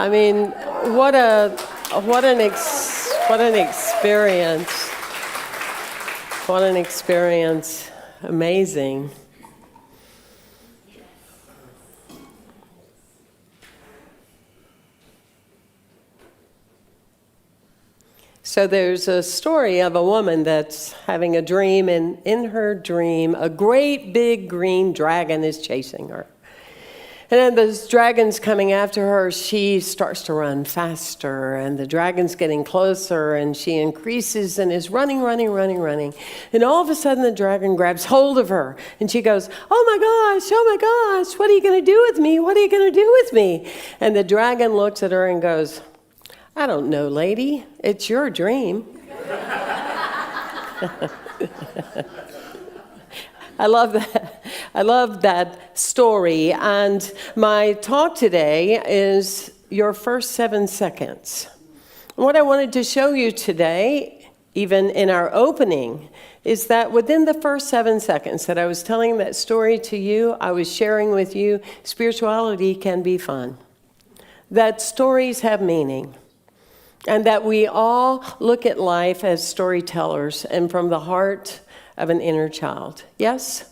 I mean, what an experience. What an experience. Amazing. So there's a story of a woman that's having a dream, and in her dream, a great big green dragon is chasing her. And then this dragon's coming after her. She starts to run faster, and the dragon's getting closer, and she increases and is running. And all of a sudden, the dragon grabs hold of her, and she goes, oh my gosh, what are you going to do with me? What are you going to do with me? And the dragon looks at her and goes, I don't know, lady. It's your dream. I love that. I love that story. And my talk today is your first 7 seconds. What I wanted to show you today, even in our opening, is that within the first 7 seconds that I was telling that story to you, I was sharing with you, spirituality can be fun. That stories have meaning. And that we all look at life as storytellers and from the heart of an inner child. Yes?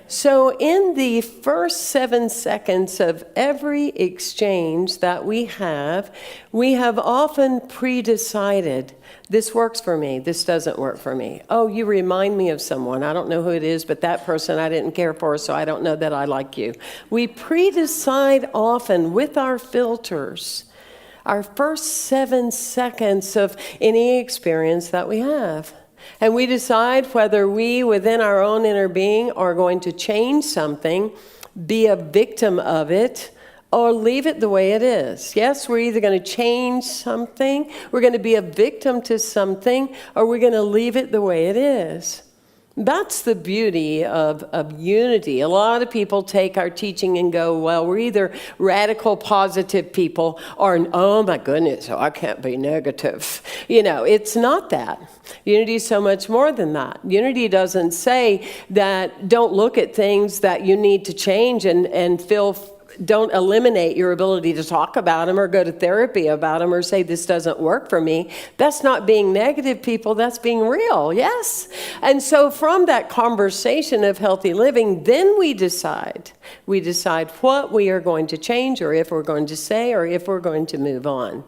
So in the first 7 seconds of every exchange that we have often pre-decided, this works for me, this doesn't work for me. Oh, you remind me of someone. I don't know who it is, but that person I didn't care for, so I don't know that I like you. We pre-decide often with our filters our first 7 seconds of any experience that we have. And we decide whether we, within our own inner being, are going to change something, be a victim of it, or leave it the way it is. Yes, we're either going to change something, we're going to be a victim to something, or we're going to leave it the way it is. That's the beauty of unity. A lot of people take our teaching and go, well, we're either radical positive people or, oh my goodness, I can't be negative. You know, it's not that. Unity is so much more than that. Unity doesn't say that don't look at things that you need to change and don't eliminate your ability to talk about them or go to therapy about them or say this doesn't work for me. That's not being negative, people. That's being real, yes? And so from that conversation of healthy living, then we decide what we are going to change or if we're going to say or if we're going to move on.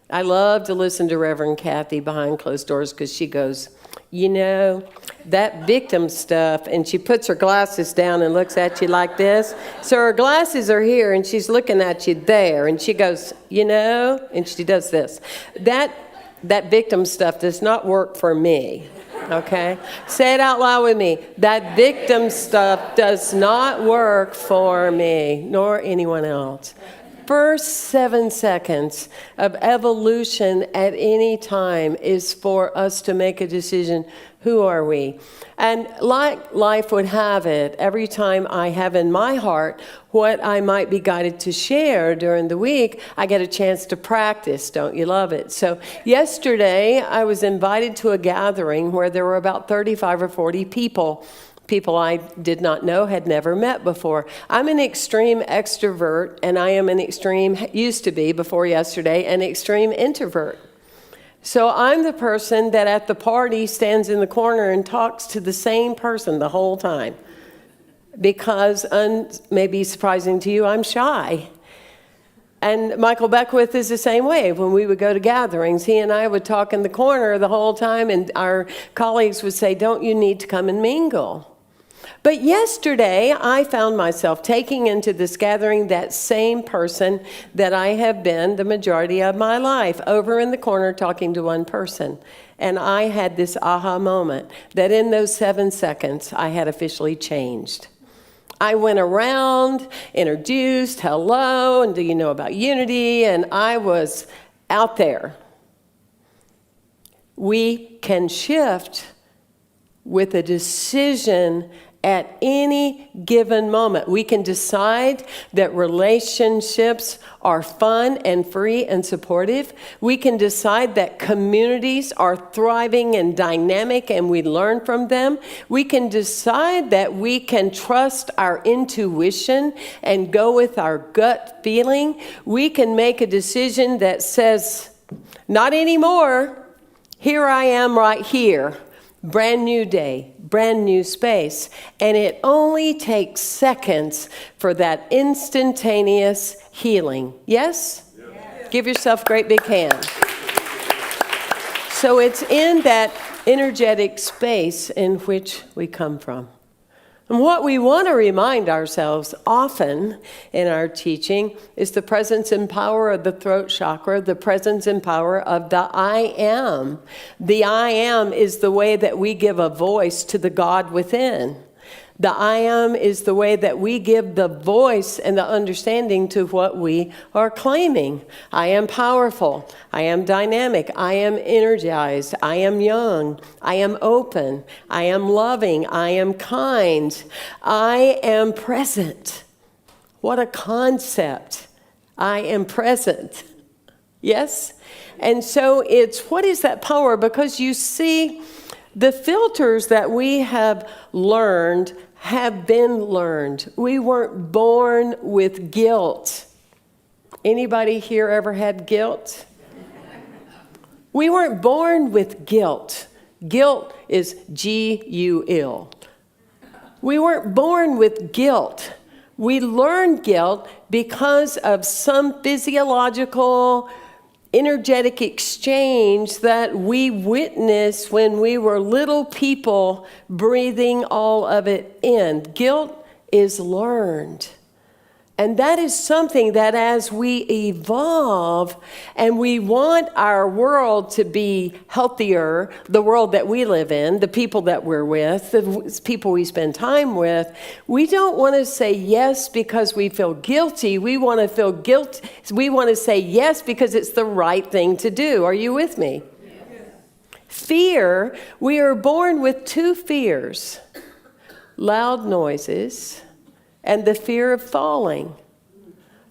I love to listen to Reverend Kathy behind closed doors because she goes, you know, that victim stuff, and she puts her glasses down and looks at you like this. So her glasses are here, and she's looking at you there, and she goes, you know, and she does this. That victim stuff does not work for me, okay? Say it out loud with me. That victim stuff does not work for me, nor anyone else. First 7 seconds of evolution at any time is for us to make a decision. Who are we? And like life would have it, every time I have in my heart what I might be guided to share during the week, I get a chance to practice. Don't you love it? So yesterday, I was invited to a gathering where there were about 35 or 40 people I did not know, had never met before. I'm an extreme extrovert, and I am used to be before yesterday, an extreme introvert. So I'm the person that at the party stands in the corner and talks to the same person the whole time. Because, maybe surprising to you, I'm shy. And Michael Beckwith is the same way. When we would go to gatherings, he and I would talk in the corner the whole time, and our colleagues would say, don't you need to come and mingle? But yesterday, I found myself taking into this gathering that same person that I have been the majority of my life, over in the corner talking to one person. And I had this aha moment that in those 7 seconds, I had officially changed. I went around, introduced, hello, and do you know about unity? And I was out there. We can shift with a decision at any given moment. We can decide that relationships are fun and free and supportive. We can decide that communities are thriving and dynamic and we learn from them. We can decide that we can trust our intuition and go with our gut feeling. We can make a decision that says, not anymore. Here I am right here. Brand new day, brand new space. And it only takes seconds for that instantaneous healing. Yes? Yes. Give yourself a great big hand. So it's in that energetic space in which we come from. And what we want to remind ourselves often in our teaching is the presence and power of the throat chakra, the presence and power of the I am. The I am is the way that we give a voice to the God within. The I am is the way that we give the voice and the understanding to what we are claiming. I am powerful. I am dynamic. I am energized. I am young. I am open. I am loving. I am kind. I am present. What a concept. I am present. Yes? And so it's, what is that power? Because you see, the filters that we have learned have been learned. We weren't born with guilt. Anybody here ever had guilt? We weren't born with guilt. Guilt is G-U-L. We weren't born with guilt. We learned guilt because of some physiological energetic exchange that we witnessed when we were little people breathing all of it in. Guilt is learned. And that is something that as we evolve and we want our world to be healthier, the world that we live in, the people that we're with, the people we spend time with, we don't want to say yes because we feel guilty. We want to feel guilt. We want to say yes because it's the right thing to do. Are you with me? Yes. Fear, we are born with two fears: loud noises and the fear of falling.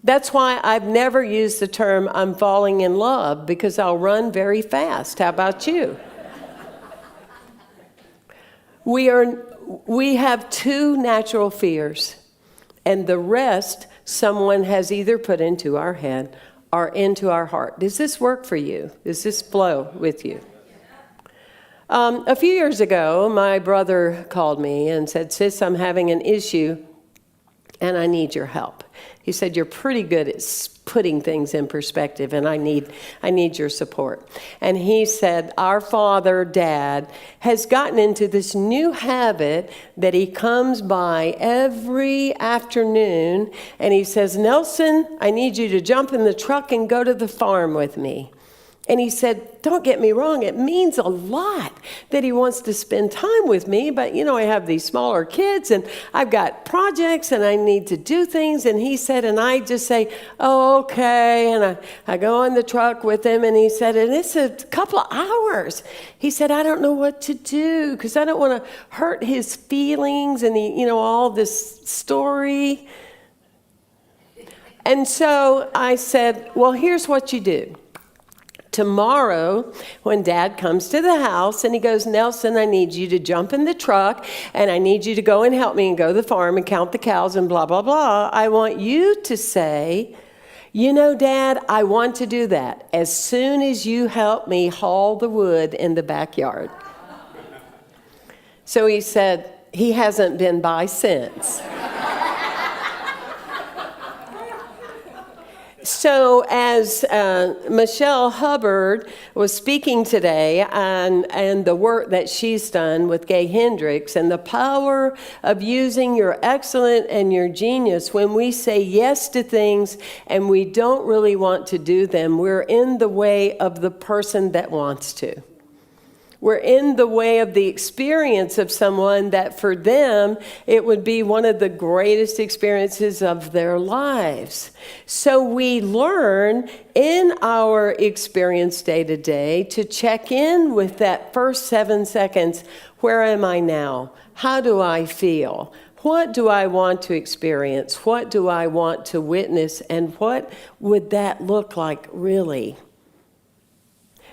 That's why I've never used the term I'm falling in love, because I'll run very fast. How about you? We have two natural fears, and the rest someone has either put into our head or into our heart. Does this work for you? Does this flow with you? A few years ago, my brother called me and said, "Sis, I'm having an issue and I need your help." He said, "You're pretty good at putting things in perspective, and I need your support." And he said, "Our father, Dad, has gotten into this new habit that he comes by every afternoon, and he says, 'Nelson, I need you to jump in the truck and go to the farm with me.'" And he said, "Don't get me wrong, it means a lot that he wants to spend time with me, but I have these smaller kids and I've got projects and I need to do things." And he said, and I just say, "Oh, okay." And I go in the truck with him, and he said, and it's a couple of hours. He said, "I don't know what to do because I don't want to hurt his feelings and all this story." And so I said, "Well, here's what you do. Tomorrow, when Dad comes to the house and he goes, 'Nelson, I need you to jump in the truck and I need you to go and help me and go to the farm and count the cows and blah, blah, blah.' I want you to say, 'Dad, I want to do that as soon as you help me haul the wood in the backyard.'" So he said, he hasn't been by since. So as Michelle Hubbard was speaking today and the work that she's done with Gay Hendricks and the power of using your excellence and your genius, when we say yes to things and we don't really want to do them, we're in the way of the person that wants to. We're in the way of the experience of someone that for them, it would be one of the greatest experiences of their lives. So we learn in our experience day to day to check in with that first 7 seconds. Where am I now? How do I feel? What do I want to experience? What do I want to witness? And what would that look like really?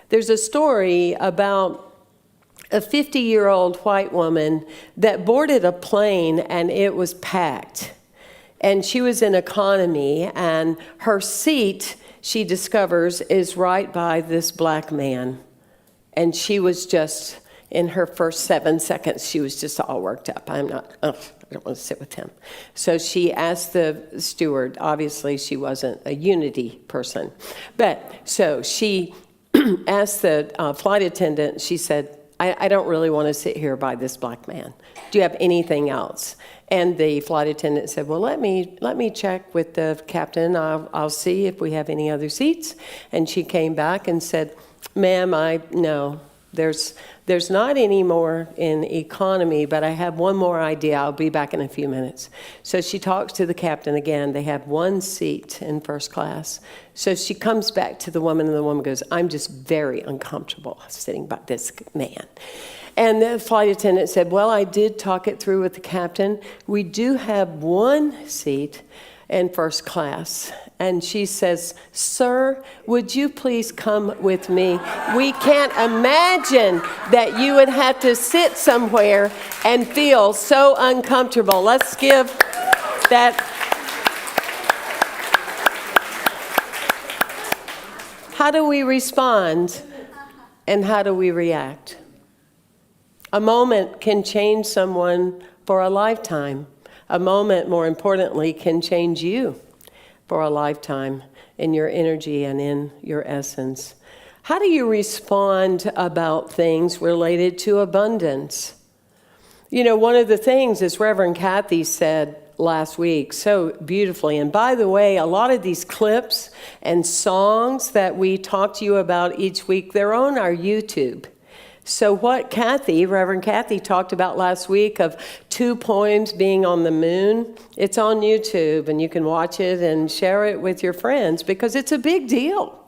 There's a story about a 50-year-old white woman that boarded a plane and it was packed. And she was in economy, and her seat, she discovers, is right by this black man. And she was just, in her first 7 seconds, she was just all worked up. I don't want to sit with him. So she asked the steward, obviously she wasn't a Unity person, but so she asked the flight attendant, she said, I don't really want to sit here by this black man. Do you have anything else? And the flight attendant said, well, let me check with the captain. I'll see if we have any other seats. And she came back and said, ma'am, no, there's not any more in economy, but I have one more idea. I'll be back in a few minutes. So she talks to the captain again. They have one seat in first class. So she comes back to the woman, and the woman goes, I'm just very uncomfortable sitting by this man. And the flight attendant said, well, I did talk it through with the captain. We do have one seat in first class. And she says, sir, would you please come with me? We can't imagine that you would have to sit somewhere and feel so uncomfortable. Let's give that. How do we respond and how do we react? A moment can change someone for a lifetime. A moment, more importantly, can change you for a lifetime in your energy and in your essence. How do you respond about things related to abundance? You know, one of the things, as Reverend Kathy said last week so beautifully, and by the way, a lot of these clips and songs that we talk to you about each week, they're on our YouTube. So what Reverend Kathy talked about last week of 2 poems being on the moon, it's on YouTube, and you can watch it and share it with your friends because it's a big deal.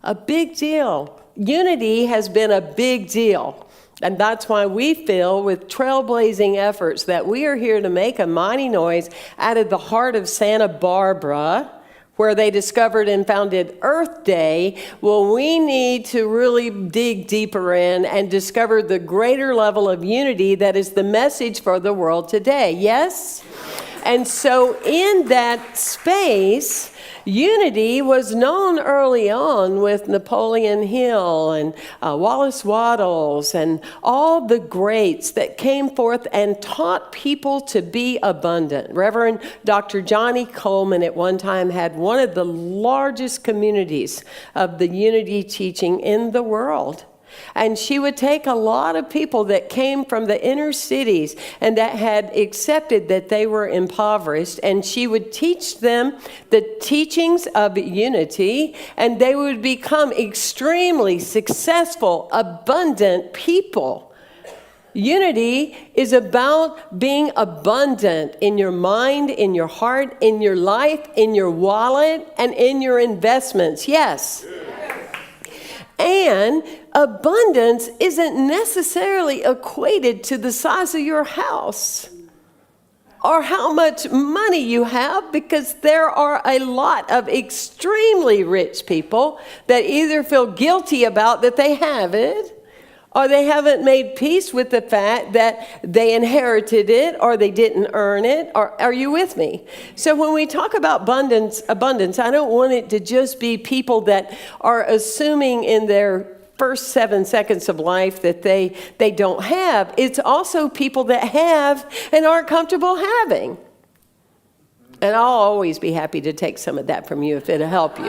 A big deal. Unity has been a big deal. And that's why we feel with trailblazing efforts that we are here to make a mighty noise out of the heart of Santa Barbara, where they discovered and founded Earth Day. Well, we need to really dig deeper in and discover the greater level of unity that is the message for the world today. Yes? And so in that space, unity was known early on with Napoleon Hill and Wallace Wattles and all the greats that came forth and taught people to be abundant. Reverend Dr. Johnny Coleman at one time had one of the largest communities of the unity teaching in the world. And she would take a lot of people that came from the inner cities and that had accepted that they were impoverished, and she would teach them the teachings of unity, and they would become extremely successful, abundant people. Unity is about being abundant in your mind, in your heart, in your life, in your wallet, and in your investments. Yes. And abundance isn't necessarily equated to the size of your house or how much money you have, because there are a lot of extremely rich people that either feel guilty about that they have it, or they haven't made peace with the fact that they inherited it or they didn't earn it. Or are you with me? So when we talk about abundance, I don't want it to just be people that are assuming in their first 7 seconds of life that they don't have. It's also people that have and aren't comfortable having. And I'll always be happy to take some of that from you if it'll help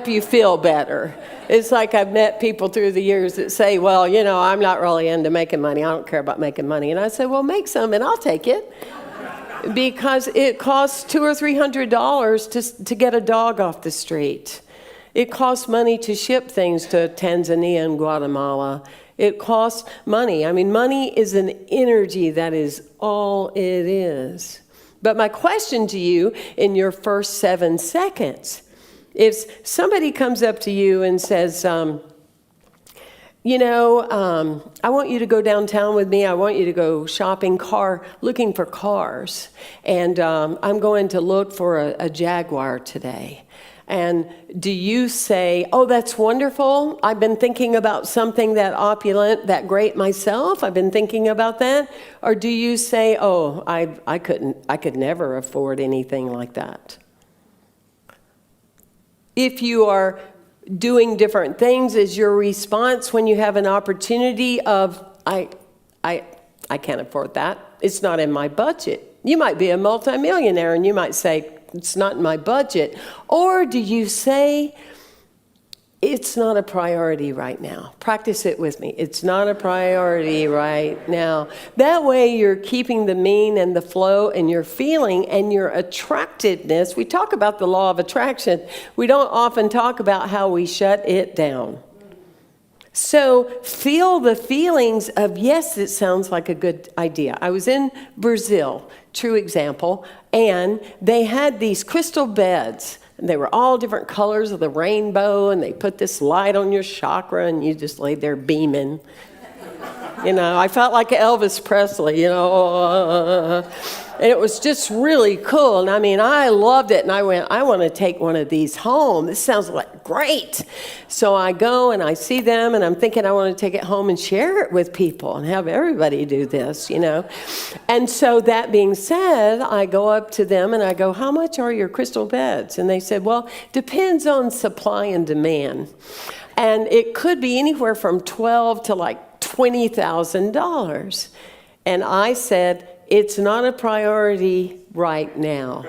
you feel better. It's like I've met people through the years that say, well, you know, I'm not really into making money. I don't care about making money. And I say, well, make some and I'll take it. Because it costs $200 or $300 to get a dog off the street. It costs money to ship things to Tanzania and Guatemala. It costs money. I mean, money is an energy. That is all it is. But my question to you in your first 7 seconds, if somebody comes up to you and says, I want you to go downtown with me. I want you to go looking for cars. And I'm going to look for a Jaguar today. And do you say, oh, that's wonderful. I've been thinking about something that opulent, that great myself. I've been thinking about that. Or do you say, oh, I could never afford anything like that? If you are doing different things, is your response when you have an opportunity of, I can't afford that. It's not in my budget. You might be a multimillionaire and you might say, it's not in my budget. Or do you say, it's not a priority right now? Practice it with me. It's not a priority right now. That way you're keeping the mean and the flow and your feeling and your attractiveness. We talk about the law of attraction. We don't often talk about how we shut it down. So feel the feelings of, yes, it sounds like a good idea. I was in Brazil, true example, and they had these crystal beds. And they were all different colors of the rainbow, and they put this light on your chakra, and you just laid there beaming. I felt like Elvis Presley, and it was just really cool. And I mean, I loved it, and I went, I want to take one of these home. This sounds like great. So I go and I see them, and I'm thinking I want to take it home and share it with people and have everybody do this, And so that being said, I go up to them and I go, how much are your crystal beds? And they said, well, depends on supply and demand. And it could be anywhere from $12,000 to like $20,000. And I said, it's not a priority right now.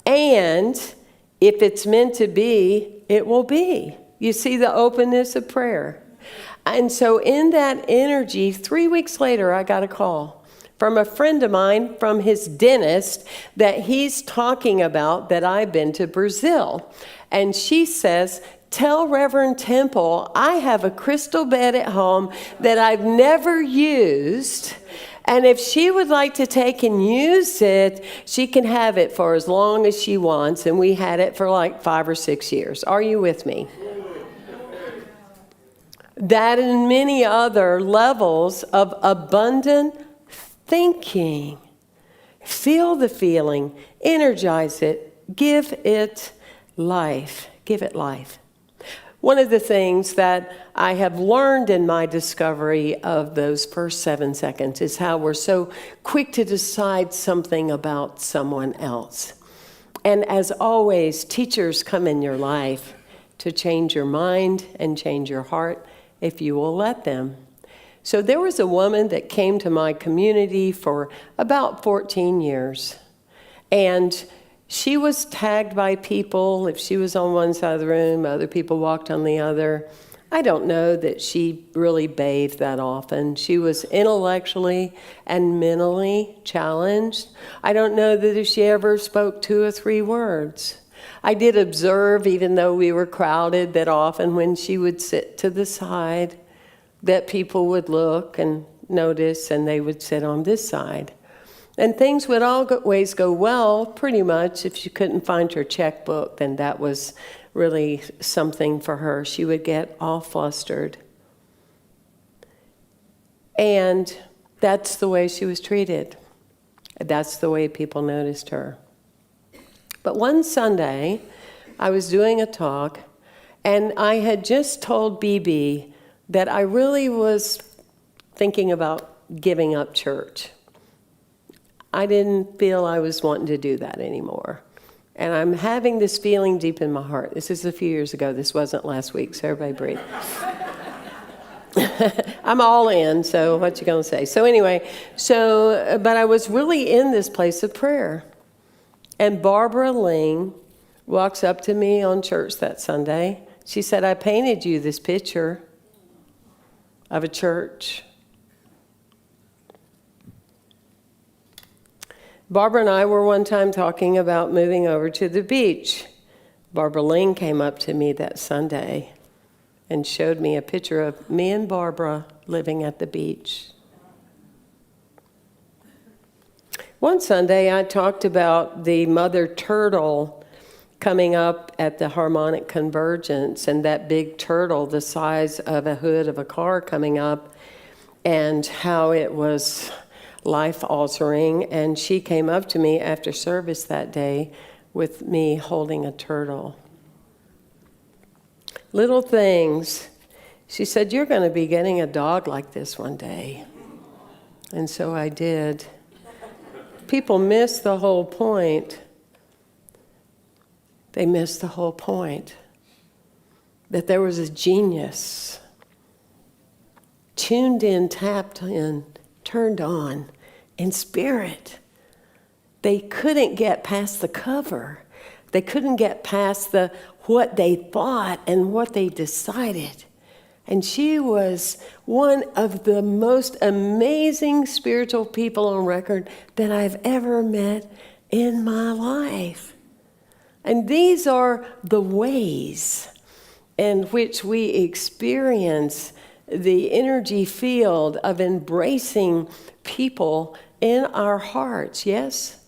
And if it's meant to be, it will be. You see the openness of prayer. And so in that energy, 3 weeks later, I got a call from a friend of mine from his dentist that he's talking about that I've been to Brazil. And she says, tell Reverend Temple, I have a crystal bed at home that I've never used. And if she would like to take and use it, she can have it for as long as she wants. And we had it for like 5 or 6 years. Are you with me? That and many other levels of abundant thinking. Feel the feeling, energize it, give it life. Give it life. One of the things that I have learned in my discovery of those first 7 seconds is how we're so quick to decide something about someone else. And as always, teachers come in your life to change your mind and change your heart if you will let them. So there was a woman that came to my community for about 14 years. And she was tagged by people. If she was on one side of the room, other people walked on the other. I don't know that she really bathed that often. She was intellectually and mentally challenged. I don't know that if she ever spoke 2 or 3 words. I did observe, even though we were crowded, that often when she would sit to the side, that people would look and notice, and they would sit on this side. And things would always go well, pretty much. If she couldn't find her checkbook, then that was really something for her. She would get all flustered. And that's the way she was treated. That's the way people noticed her. But one Sunday, I was doing a talk, and I had just told BB that I really was thinking about giving up church. I didn't feel I was wanting to do that anymore. And I'm having this feeling deep in my heart. This is a few years ago. This wasn't last week, so everybody breathe. I'm all in, so what you gonna say? So anyway, but I was really in this place of prayer. And Barbara Ling walks up to me on church that Sunday. She said, I painted you this picture of a church. Barbara and I were one time talking about moving over to the beach. Barbara Ling came up to me that Sunday and showed me a picture of me and Barbara living at the beach. One Sunday, I talked about the mother turtle coming up at the harmonic convergence, and that big turtle the size of a hood of a car coming up, and how it was life-altering. And she came up to me after service that day with me holding a turtle. Little things. She said, "You're going to be getting a dog like this one day." And so I did. People miss the whole point. They miss the whole point. That there was a genius, tuned in, tapped in, turned on, in spirit. They couldn't get past the cover. They couldn't get past what they thought and what they decided. And she was one of the most amazing spiritual people on record that I've ever met in my life. And these are the ways in which we experience the energy field of embracing people in our hearts, yes?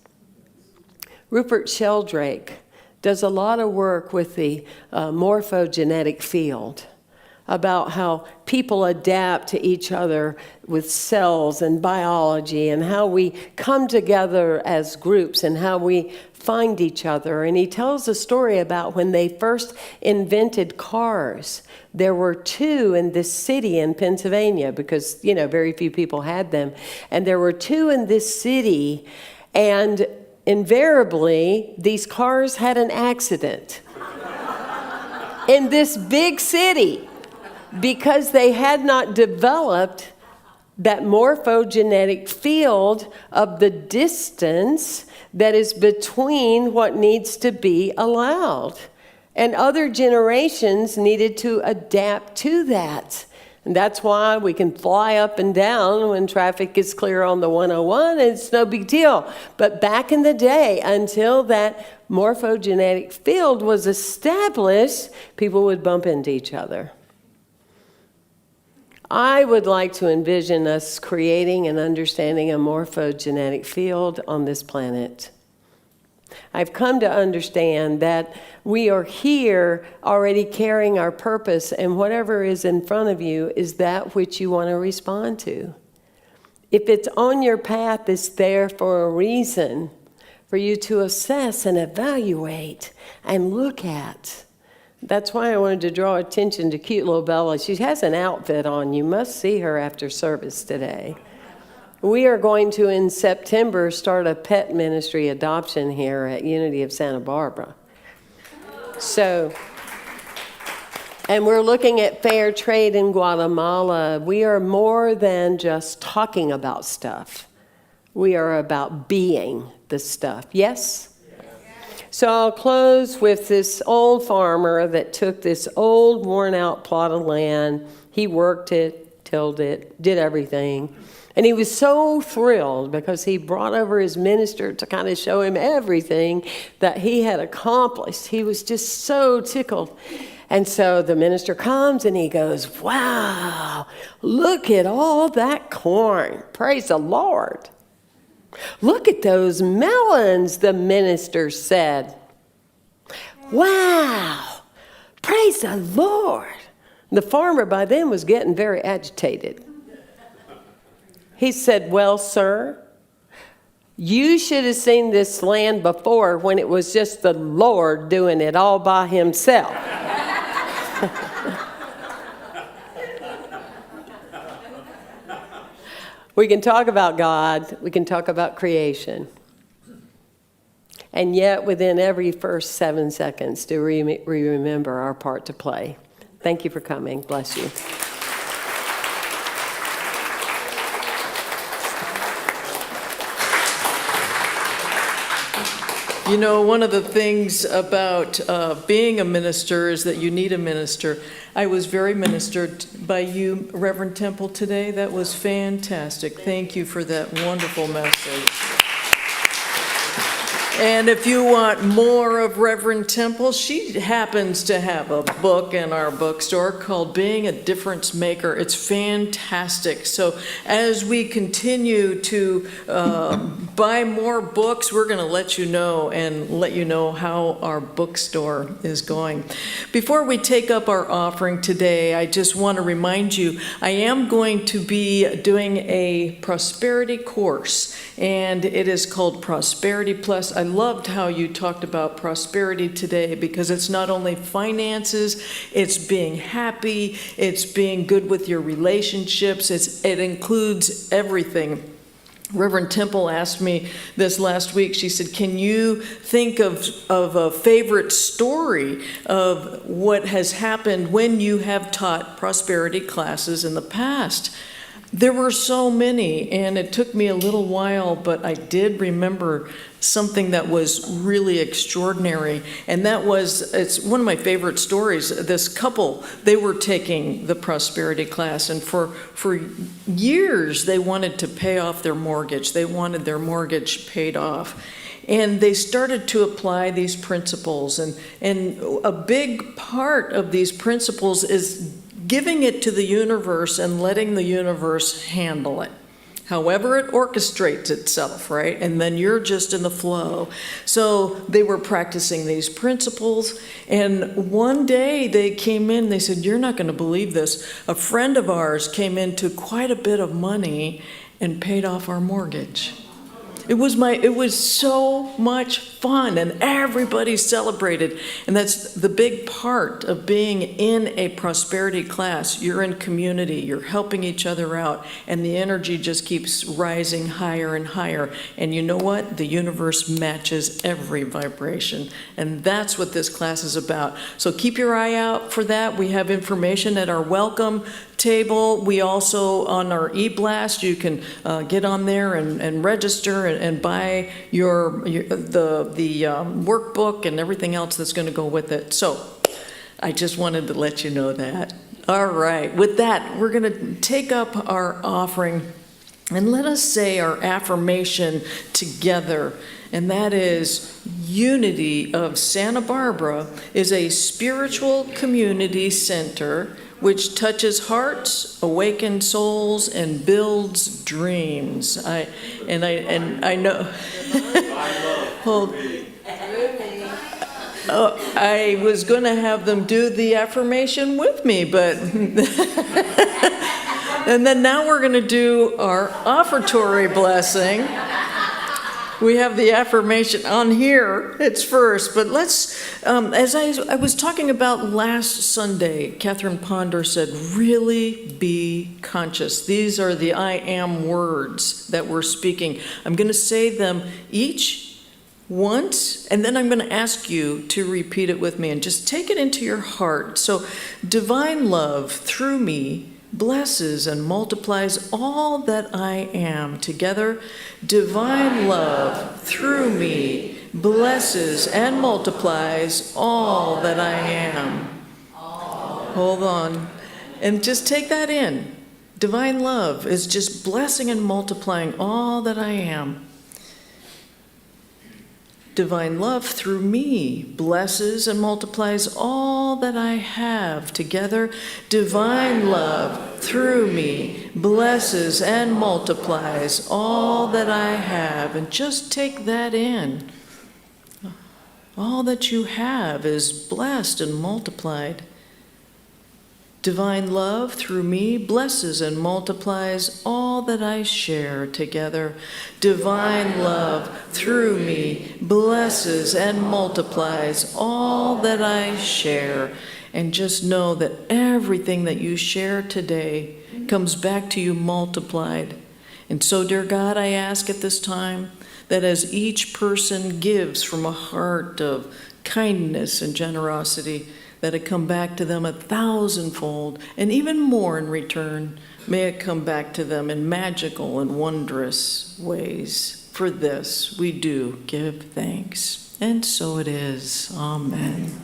Rupert Sheldrake does a lot of work with the morphogenetic field, about how people adapt to each other with cells and biology, and how we come together as groups and how we find each other. And he tells a story about when they first invented cars. There were two in this city in Pennsylvania because, very few people had them. And there were two in this city, and invariably, these cars had an accident in this big city, because they had not developed that morphogenetic field of the distance that is between what needs to be allowed. And other generations needed to adapt to that. And that's why we can fly up and down when traffic is clear on the 101. It's no big deal. But back in the day, until that morphogenetic field was established, people would bump into each other. I would like to envision us creating and understanding a morphogenetic field on this planet. I've come to understand that we are here already carrying our purpose, and whatever is in front of you is that which you want to respond to. If it's on your path, it's there for a reason, for you to assess and evaluate and look at. That's why I wanted to draw attention to cute little Bella. She has an outfit on. You must see her after service today. We are going to, in September, start a pet ministry adoption here at Unity of Santa Barbara. And we're looking at fair trade in Guatemala. We are more than just talking about stuff. We are about being the stuff. Yes? So I'll close with this old farmer that took this old, worn-out plot of land. He worked it, tilled it, did everything. And he was so thrilled because he brought over his minister to kind of show him everything that he had accomplished. He was just so tickled. And so the minister comes and he goes, "Wow, look at all that corn. Praise the Lord. Look at those melons," the minister said. "Wow, praise the Lord." The farmer by then was getting very agitated. He said, "Well, sir, you should have seen this land before when it was just the Lord doing it all by himself." We can talk about God, we can talk about creation. And yet, within every first 7 seconds, do we remember our part to play. Thank you for coming. Bless you. You know, one of the things about being a minister is that you need a minister. I was very ministered by you, Reverend Temple, today. That was fantastic. Thank you for that wonderful message. And if you want more of Reverend Temple, she happens to have a book in our bookstore called Being a Difference Maker. It's fantastic. So as we continue to buy more books, we're going to let you know and let you know how our bookstore is going. Before we take up our offering today, I just want to remind you, I am going to be doing a prosperity course, and it is called Prosperity Plus. I loved how you talked about prosperity today, because it's not only finances, it's being happy, it's being good with your relationships, it includes everything. Reverend Temple asked me this last week, she said, can you think of a favorite story of what has happened when you have taught prosperity classes in the past? There were so many, and it took me a little while, but I did remember something that was really extraordinary, and that was, it's one of my favorite stories. This couple, they were taking the prosperity class, and for years they wanted to pay off their mortgage. They wanted their mortgage paid off. And they started to apply these principles, and a big part of these principles is giving it to the universe and letting the universe handle it. However it orchestrates itself, right? And then you're just in the flow. So they were practicing these principles, and one day they came in, they said, you're not going to believe this. A friend of ours came into quite a bit of money and paid off our mortgage. It was so much fun, and everybody celebrated. And that's the big part of being in a prosperity class. You're in community, you're helping each other out, and the energy just keeps rising higher and higher. And you know what? The universe matches every vibration. And that's what this class is about. So keep your eye out for that. We have information at our welcome table. We also, on our e-blast, you can get on there and register and buy the workbook and everything else that's going to go with it. So I just wanted to let you know that. All right, with that, we're going to take up our offering, and let us say our affirmation together. And that is, Unity of Santa Barbara is a spiritual community center which touches hearts, awakens souls, and builds dreams. I know. Well, I was going to have them do the affirmation with me, but and then now we're going to do our offertory blessing. We have the affirmation on here, it's first, but let's, as I was talking about last Sunday, Catherine Ponder said, really be conscious. These are the I am words that we're speaking. I'm going to say them each once, and then I'm going to ask you to repeat it with me, and just take it into your heart. So, divine love through me blesses and multiplies all that I am. Together, divine love through me blesses and multiplies all that I am. Hold on, and just take that in. Divine love is just blessing and multiplying all that I am. Divine love through me blesses and multiplies all that I have. Together, divine love through me blesses and multiplies all that I have. And just take that in. All that you have is blessed and multiplied. Divine love through me blesses and multiplies all that I share. Together, divine love through me blesses and multiplies all that I share. And just know that everything that you share today comes back to you multiplied. And so, dear God, I ask at this time that as each person gives from a heart of kindness and generosity, that it come back to them 1,000-fold, and even more in return. May it come back to them in magical and wondrous ways. For this we do give thanks. And so it is. Amen.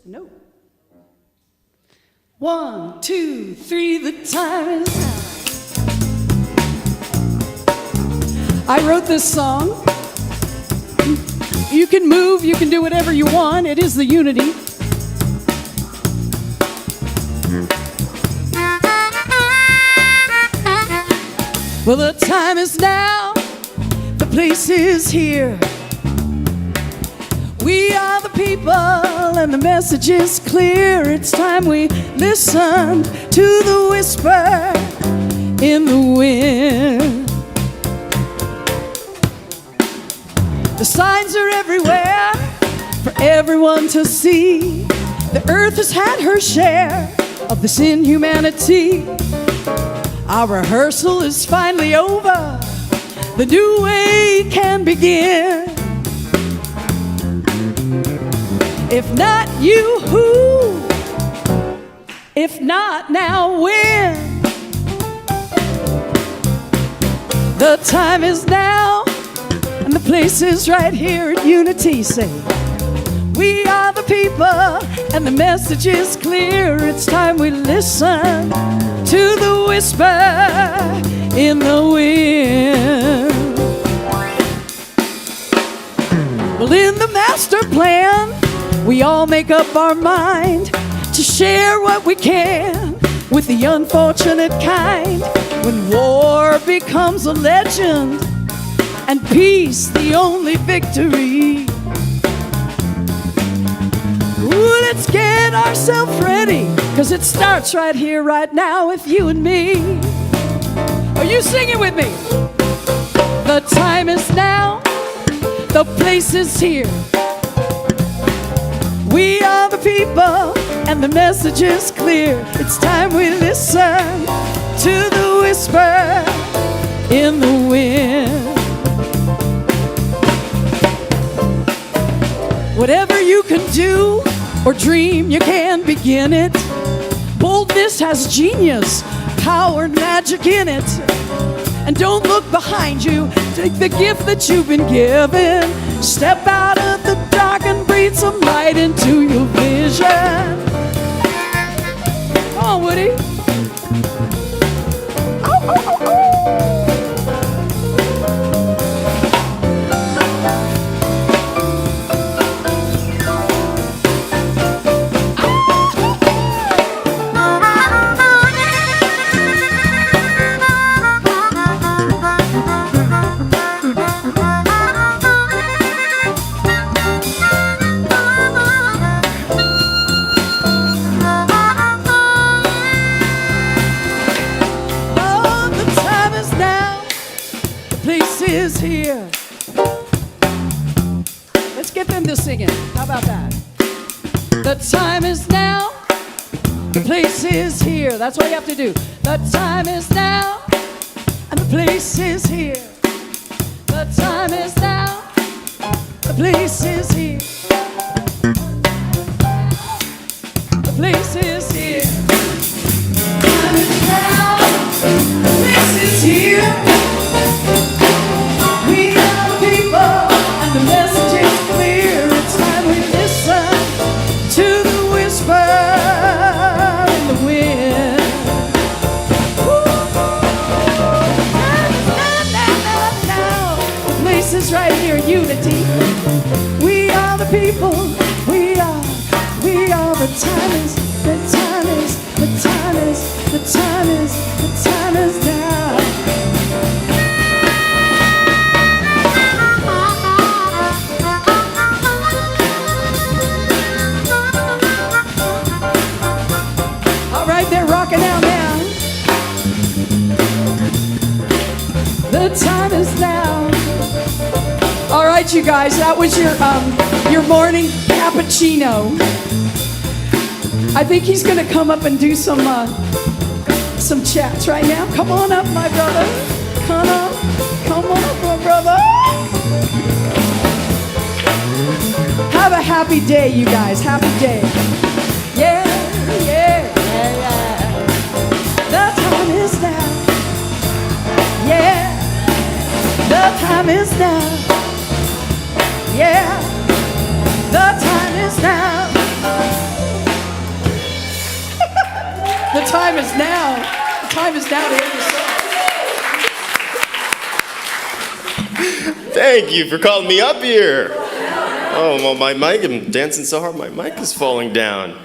No. 1, 2, 3, the time is now. I wrote this song. You can move, you can do whatever you want. It is the unity. Well, the time is now. The place is here. We are the people and the message is clear. It's time we listen to the whisper in the wind. The signs are everywhere for everyone to see. The earth has had her share of this inhumanity. Our rehearsal is finally over. The new way can begin. If not you, who? If not now, when? The time is now, and the place is right here at Unity. Say, we are the people, and the message is clear. It's time we listen to the whisper in the wind. Well, in the master plan, we all make up our mind to share what we can with the unfortunate kind. When war becomes a legend and peace the only victory. Ooh, let's get ourselves ready, 'cause it starts right here, right now with you and me. Are you singing with me? The time is now, the place is here. We are the people, and the message is clear. It's time we listen to the whisper in the wind. Whatever you can do or dream, you can begin it. Boldness has genius, power, and magic in it. And don't look behind you, take the gift that you've been given. Step out of the dark and breathe some light into your vision. Come on, Woody. Oh, oh, oh, oh. Is here. Let's get them to sing it. How about that? The time is now. The place is here. That's what you have to do. The time is now, and the place is here. The time is now. The place is here. The place is here. The time is now. The place is here. The message is clear. It's time we listen to the whisper in the wind. Now, the place is right here, Unity. We are the people. We are. The time is. The time is. The time is. The time is. The time is now. They're rocking out now. The time is now. All right, you guys, that was your morning cappuccino. I think he's gonna come up and do some chats right now. Come on up, my brother. Come on up, my brother. Have a happy day, you guys. Happy day. Yeah. The time is now. Yeah. The time is now. Yeah. The time is now. The time is now. The time is now to hear the song. Thank you for calling me up here. Oh, well, my mic, I'm dancing so hard, my mic is falling down.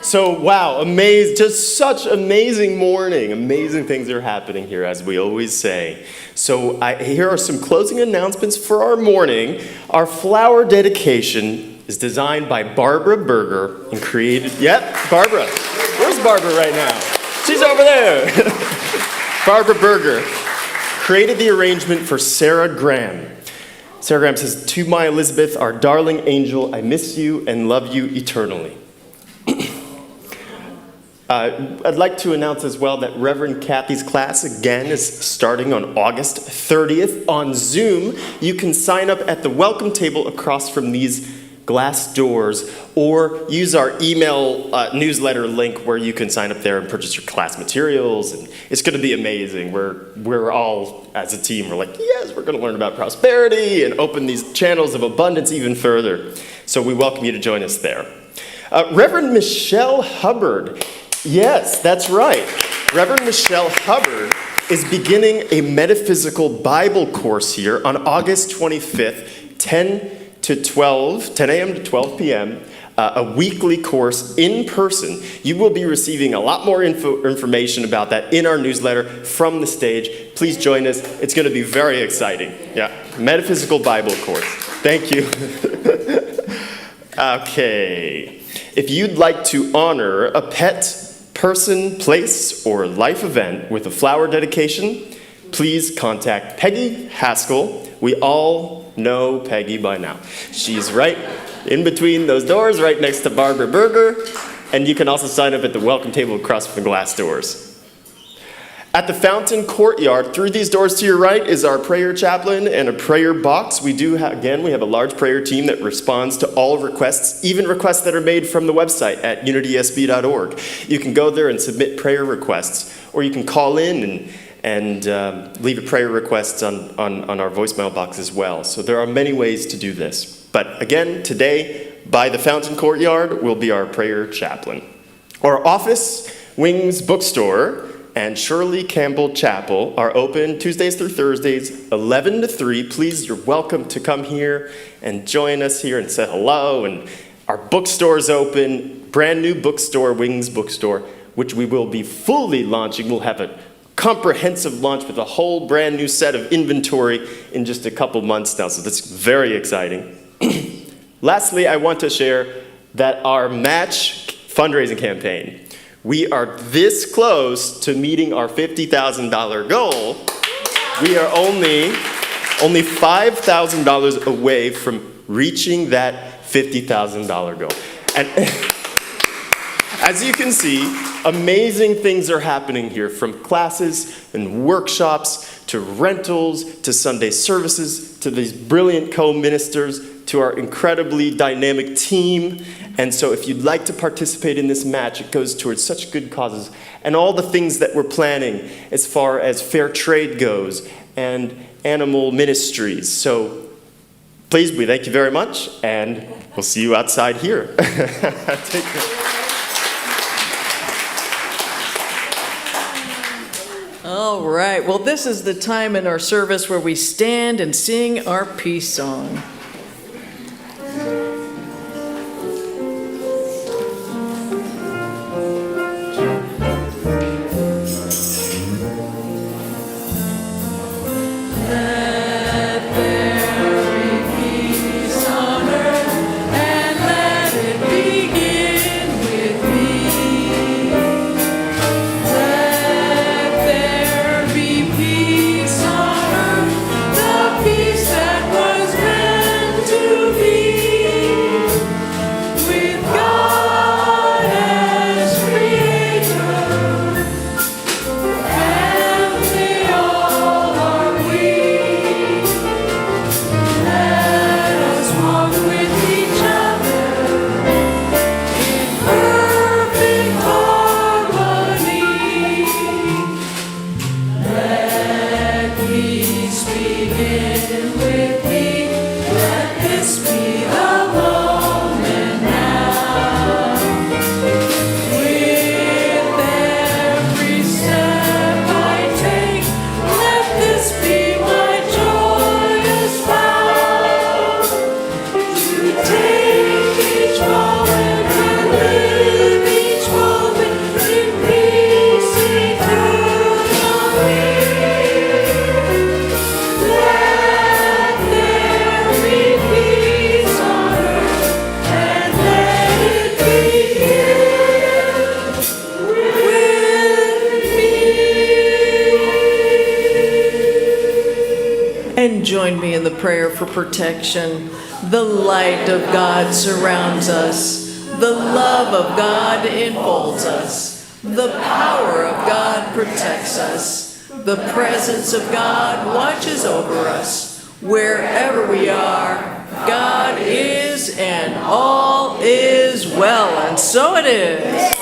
So, wow, just such amazing morning. Amazing things are happening here, as we always say. So, here are some closing announcements for our morning. Our flower dedication is designed by Barbara Berger and created, Barbara. Where's Barbara right now? She's over there. Barbara Berger created the arrangement for Sarah Graham. Sarah Graham says, "To my Elizabeth, our darling angel, I miss you and love you eternally." I'd like to announce as well that Reverend Kathy's class again is starting on August 30th on Zoom. You can sign up at the welcome table across from these glass doors, or use our email newsletter link where you can sign up there and purchase your class materials. And it's going to be amazing. We're all, as a team, we're like, yes, we're going to learn about prosperity and open these channels of abundance even further. So we welcome you to join us there. Reverend Michelle Hubbard. Yes, that's right. Reverend Michelle Hubbard is beginning a metaphysical Bible course here on August 25th, 10 a.m. to 12 p.m., a weekly course in person. You will be receiving a lot more information about that in our newsletter from the stage. Please join us. It's going to be very exciting. Yeah, metaphysical Bible course. Thank you. Okay. If you'd like to honor a pet, person, place, or life event with a flower dedication, please contact Peggy Haskell. We all know Peggy by now. She's right in between those doors, right next to Barbara Berger, and you can also sign up at the welcome table across from the glass doors. At the fountain courtyard, through these doors to your right, is our prayer chaplain and a prayer box. We have a large prayer team that responds to all requests, even requests that are made from the website at unitysb.org. You can go there and submit prayer requests, or you can call in and leave a prayer request on our voicemail box as well. So there are many ways to do this. But again, today, by the fountain courtyard, will be our prayer chaplain. Our office, Wings Bookstore, and Shirley Campbell Chapel are open Tuesdays through Thursdays, 11 to 3. Please, you're welcome to come here and join us here and say hello. And our bookstore is open, brand new bookstore, Wings Bookstore, which we will be fully launching. We'll have a comprehensive launch with a whole brand new set of inventory in just a couple months now, so that's very exciting. Lastly, I want to share that our match fundraising campaign, we are this close to meeting our $50,000 goal. We are only $5,000 away from reaching that $50,000 goal. And as you can see, amazing things are happening here, from classes and workshops to rentals to Sunday services to these brilliant co-ministers to our incredibly dynamic team. And so if you'd like to participate in this match, it goes towards such good causes. And all the things that we're planning as far as fair trade goes and animal ministries. So please, we thank you very much, and we'll see you outside here. Take care. All right, well, this is the time in our service where we stand and sing our peace song. Peace that was meant and join me in the prayer for protection. The light of God surrounds us. The love of God enfolds us. The power of God protects us. The presence of God watches over us. Wherever we are, God is, and all is well. And so it is.